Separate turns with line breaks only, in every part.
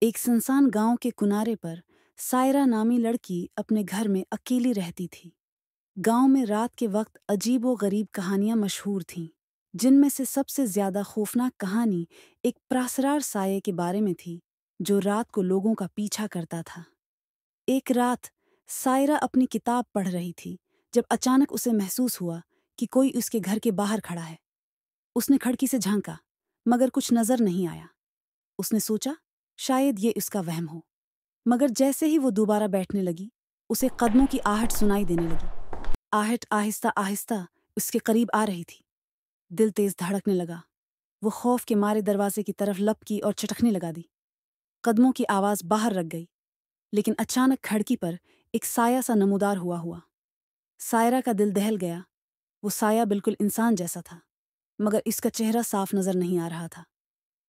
एक सुनसान गांव के किनारे पर सायरा नामी लड़की अपने घर में अकेली रहती थी। गांव में रात के वक्त अजीबो-गरीब कहानियां मशहूर थीं, जिनमें से सबसे ज्यादा खौफनाक कहानी एक प्रासरार साये के बारे में थी, जो रात को लोगों का पीछा करता था। एक रात सायरा अपनी किताब पढ़ रही थी, जब अचानक उसे महसूस हुआ कि कोई उसके घर के बाहर खड़ा है। उसने खिड़की से झांका, मगर कुछ नजर नहीं आया। उसने सोचा, शायद ये उसका वहम हो। मगर जैसे ही वो दोबारा बैठने लगी, उसे कदमों की आहट सुनाई देने लगी। आहट आहिस्ता आहिस्ता उसके करीब आ रही थी। दिल तेज धड़कने लगा। वो खौफ के मारे दरवाजे की तरफ लपकी और चटकने लगा दी। कदमों की आवाज बाहर रख गई, लेकिन अचानक खिड़की पर एक साया सा नमूदार हुआ। सायरा का दिल दहल गया। वो साया बिल्कुल इंसान जैसा था, मगर इसका चेहरा साफ नजर नहीं आ रहा था।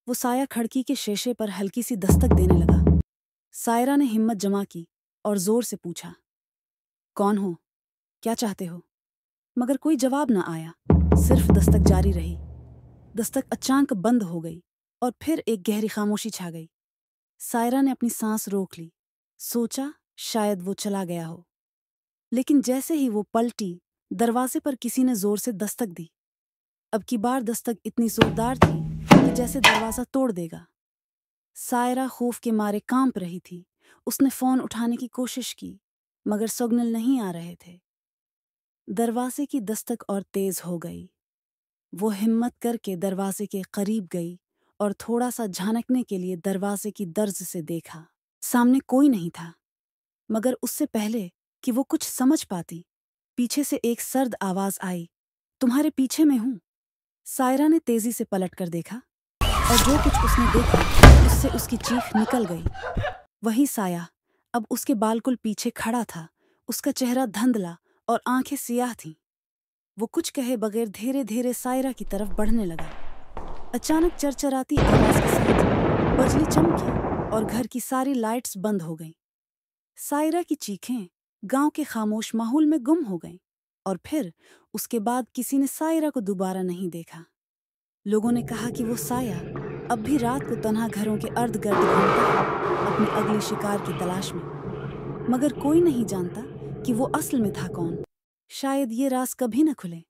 वो साया खिड़की के शीशे पर हल्की सी दस्तक देने लगा। सायरा ने हिम्मत जमा की और जोर से पूछा, कौन हो? क्या चाहते हो? मगर कोई जवाब न आया, सिर्फ दस्तक जारी रही। दस्तक अचानक बंद हो गई और फिर एक गहरी खामोशी छा गई। सायरा ने अपनी सांस रोक ली, सोचा शायद वो चला गया हो। लेकिन जैसे ही वो पलटी, दरवाजे पर किसी ने जोर से दस्तक दी। अब की बार दस्तक इतनी जोरदार थी कि जैसे दरवाजा तोड़ देगा। सायरा खौफ के मारे कांप रही थी। उसने फोन उठाने की कोशिश की, मगर सिग्नल नहीं आ रहे थे। दरवाजे की दस्तक और तेज हो गई। वो हिम्मत करके दरवाजे के करीब गई और थोड़ा सा झांकने के लिए दरवाजे की दर्ज से देखा। सामने कोई नहीं था, मगर उससे पहले कि वो कुछ समझ पाती, पीछे से एक सर्द आवाज आई, तुम्हारे पीछे मैं हूं। सायरा ने तेजी से पलट कर देखा, और जो कुछ उसने देखा उससे उसकी चीख निकल गई। वही साया अब उसके बालकुल पीछे खड़ा था। उसका चेहरा धुंधला और आंखें सियाह थीं। वो कुछ कहे बगैर धीरे धीरे सायरा की तरफ बढ़ने लगा। अचानक चरचराती आवाज के साथ बिजली चमकी और घर की सारी लाइट्स बंद हो गईं। सायरा की चीखें गांव के खामोश माहौल में गुम हो गईं, और फिर उसके बाद किसी ने सायरा को दोबारा नहीं देखा। लोगों ने कहा कि वो साया अब भी रात को तन्हा घरों के अर्ध गर्द घूमता है, अपनी अगली शिकार की तलाश में। मगर कोई नहीं जानता कि वो असल में था कौन। शायद ये राज कभी न खुले।